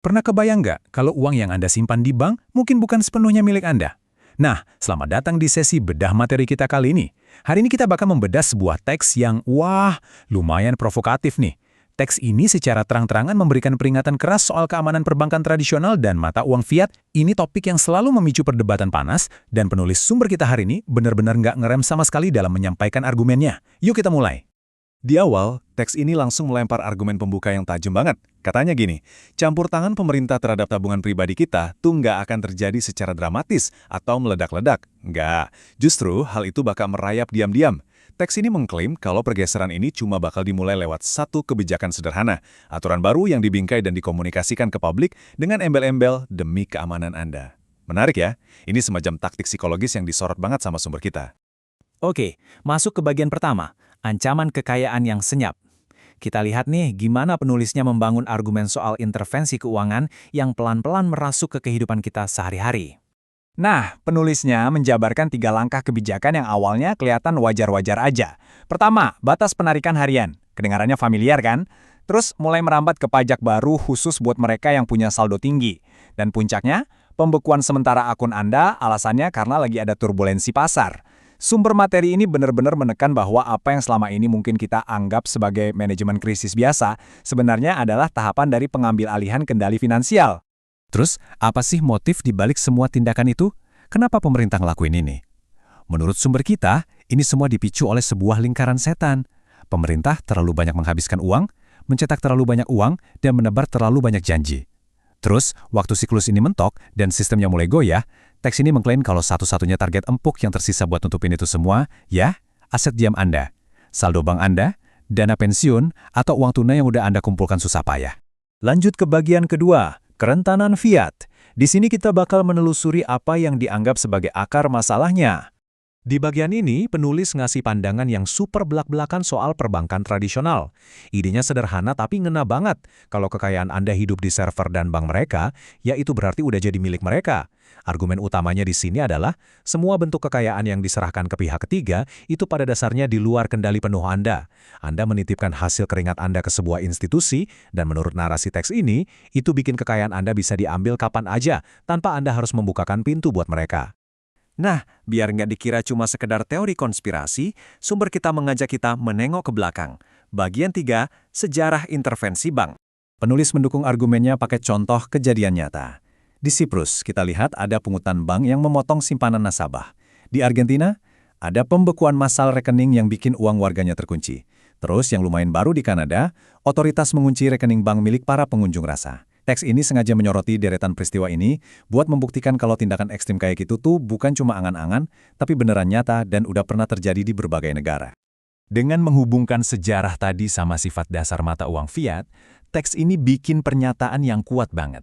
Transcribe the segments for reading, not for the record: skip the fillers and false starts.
Pernah kebayang nggak kalau uang yang Anda simpan di bank mungkin bukan sepenuhnya milik Anda? Nah, selamat datang di sesi bedah materi kita kali ini. Hari ini kita bakal membedah sebuah teks yang, lumayan provokatif nih. Teks ini secara terang-terangan memberikan peringatan keras soal keamanan perbankan tradisional dan mata uang fiat. Ini topik yang selalu memicu perdebatan panas, dan penulis sumber kita hari ini benar-benar nggak ngerem sama sekali dalam menyampaikan argumennya. Yuk kita mulai. Di awal, teks ini langsung melempar argumen pembuka yang tajam banget. Katanya gini, campur tangan pemerintah terhadap tabungan pribadi kita tuh nggak akan terjadi secara dramatis atau meledak-ledak. Nggak, justru hal itu bakal merayap diam-diam. Teks ini mengklaim kalau pergeseran ini cuma bakal dimulai lewat satu kebijakan sederhana, aturan baru yang dibingkai dan dikomunikasikan ke publik dengan embel-embel demi keamanan Anda. Menarik ya, ini semacam taktik psikologis yang disorot banget sama sumber kita. Oke, masuk ke bagian pertama, ancaman kekayaan yang senyap. Kita lihat nih gimana penulisnya membangun argumen soal intervensi keuangan yang pelan-pelan merasuk ke kehidupan kita sehari-hari. Nah, penulisnya menjabarkan 3 langkah kebijakan yang awalnya kelihatan wajar-wajar aja. Pertama, batas penarikan harian. Kedengarannya familiar kan? Terus mulai merambat ke pajak baru khusus buat mereka yang punya saldo tinggi. Dan puncaknya, pembekuan sementara akun Anda alasannya karena lagi ada turbulensi pasar. Sumber materi ini benar-benar menekan bahwa apa yang selama ini mungkin kita anggap sebagai manajemen krisis biasa, sebenarnya adalah tahapan dari pengambil alihan kendali finansial. Terus, apa sih motif di balik semua tindakan itu? Kenapa pemerintah ngelakuin ini? Menurut sumber kita, ini semua dipicu oleh sebuah lingkaran setan. Pemerintah terlalu banyak menghabiskan uang, mencetak terlalu banyak uang, dan menebar terlalu banyak janji. Terus, waktu siklus ini mentok dan sistemnya mulai goyah, teks ini mengklaim kalau satu-satunya target empuk yang tersisa buat nutupin itu semua, ya, aset diam Anda, saldo bank Anda, dana pensiun, atau uang tunai yang udah Anda kumpulkan susah payah. Lanjut ke bagian kedua, kerentanan fiat. Di sini kita bakal menelusuri apa yang dianggap sebagai akar masalahnya. Di bagian ini, penulis ngasih pandangan yang super belak-belakan soal perbankan tradisional. Idenya sederhana tapi ngena banget. Kalau kekayaan Anda hidup di server dan bank mereka, ya itu berarti udah jadi milik mereka. Argumen utamanya di sini adalah, semua bentuk kekayaan yang diserahkan ke pihak ketiga itu pada dasarnya di luar kendali penuh Anda. Anda menitipkan hasil keringat Anda ke sebuah institusi, dan menurut narasi teks ini, itu bikin kekayaan Anda bisa diambil kapan aja, tanpa Anda harus membukakan pintu buat mereka. Nah, biar nggak dikira cuma sekedar teori konspirasi, sumber kita mengajak kita menengok ke belakang. Bagian 3, sejarah intervensi bank. Penulis mendukung argumennya pakai contoh kejadian nyata. Di Siprus, kita lihat ada pungutan bank yang memotong simpanan nasabah. Di Argentina, ada pembekuan massal rekening yang bikin uang warganya terkunci. Terus yang lumayan baru di Kanada, otoritas mengunci rekening bank milik para pengunjung rasa. Teks ini sengaja menyoroti deretan peristiwa ini buat membuktikan kalau tindakan ekstrim kayak gitu tuh bukan cuma angan-angan, tapi beneran nyata dan udah pernah terjadi di berbagai negara. Dengan menghubungkan sejarah tadi sama sifat dasar mata uang fiat, teks ini bikin pernyataan yang kuat banget.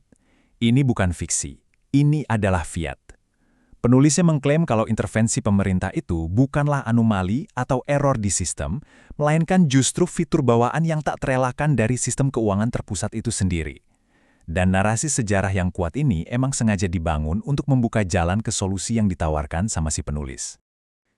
Ini bukan fiksi, ini adalah fiat. Penulisnya mengklaim kalau intervensi pemerintah itu bukanlah anomali atau error di sistem, melainkan justru fitur bawaan yang tak terelakkan dari sistem keuangan terpusat itu sendiri. Dan narasi sejarah yang kuat ini emang sengaja dibangun untuk membuka jalan ke solusi yang ditawarkan sama si penulis.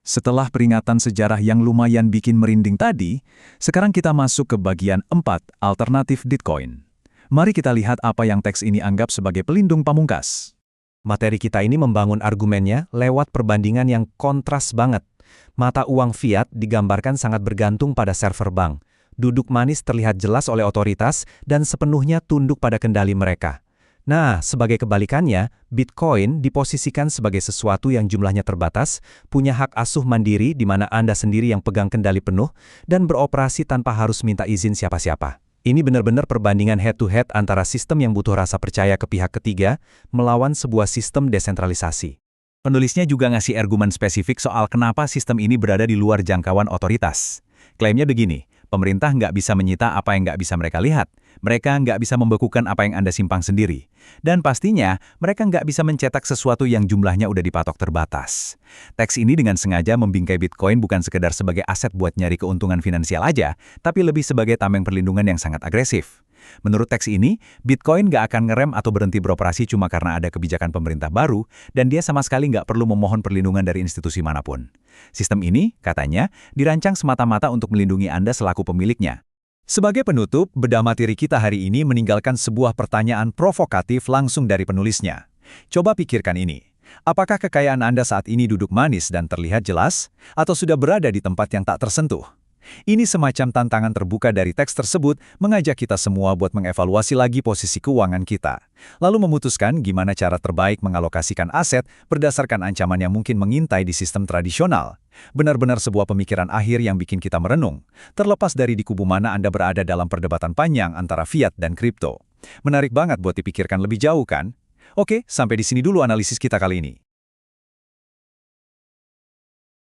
Setelah peringatan sejarah yang lumayan bikin merinding tadi, sekarang kita masuk ke bagian 4, alternatif Bitcoin. Mari kita lihat apa yang teks ini anggap sebagai pelindung pamungkas. Materi kita ini membangun argumennya lewat perbandingan yang kontras banget. Mata uang fiat digambarkan sangat bergantung pada server bank. Duduk manis terlihat jelas oleh otoritas dan sepenuhnya tunduk pada kendali mereka. Nah, sebagai kebalikannya, Bitcoin diposisikan sebagai sesuatu yang jumlahnya terbatas, punya hak asuh mandiri di mana Anda sendiri yang pegang kendali penuh, dan beroperasi tanpa harus minta izin siapa-siapa. Ini benar-benar perbandingan head-to-head antara sistem yang butuh rasa percaya ke pihak ketiga melawan sebuah sistem desentralisasi. Penulisnya juga ngasih argumen spesifik soal kenapa sistem ini berada di luar jangkauan otoritas. Klaimnya begini, pemerintah nggak bisa menyita apa yang nggak bisa mereka lihat. Mereka nggak bisa membekukan apa yang Anda simpan sendiri. Dan pastinya, mereka nggak bisa mencetak sesuatu yang jumlahnya udah dipatok terbatas. Teks ini dengan sengaja membingkai Bitcoin bukan sekedar sebagai aset buat nyari keuntungan finansial aja, tapi lebih sebagai tameng perlindungan yang sangat agresif. Menurut teks ini, Bitcoin nggak akan ngerem atau berhenti beroperasi cuma karena ada kebijakan pemerintah baru, dan dia sama sekali nggak perlu memohon perlindungan dari institusi manapun. Sistem ini, katanya, dirancang semata-mata untuk melindungi Anda selaku pemiliknya. Sebagai penutup, bedah materi kita hari ini meninggalkan sebuah pertanyaan provokatif langsung dari penulisnya. Coba pikirkan ini. Apakah kekayaan Anda saat ini duduk manis dan terlihat jelas, atau sudah berada di tempat yang tak tersentuh? Ini semacam tantangan terbuka dari teks tersebut mengajak kita semua buat mengevaluasi lagi posisi keuangan kita. Lalu memutuskan gimana cara terbaik mengalokasikan aset berdasarkan ancaman yang mungkin mengintai di sistem tradisional. Benar-benar sebuah pemikiran akhir yang bikin kita merenung, terlepas dari di kubu mana Anda berada dalam perdebatan panjang antara fiat dan kripto. Menarik banget buat dipikirkan lebih jauh kan? Oke, sampai di sini dulu analisis kita kali ini.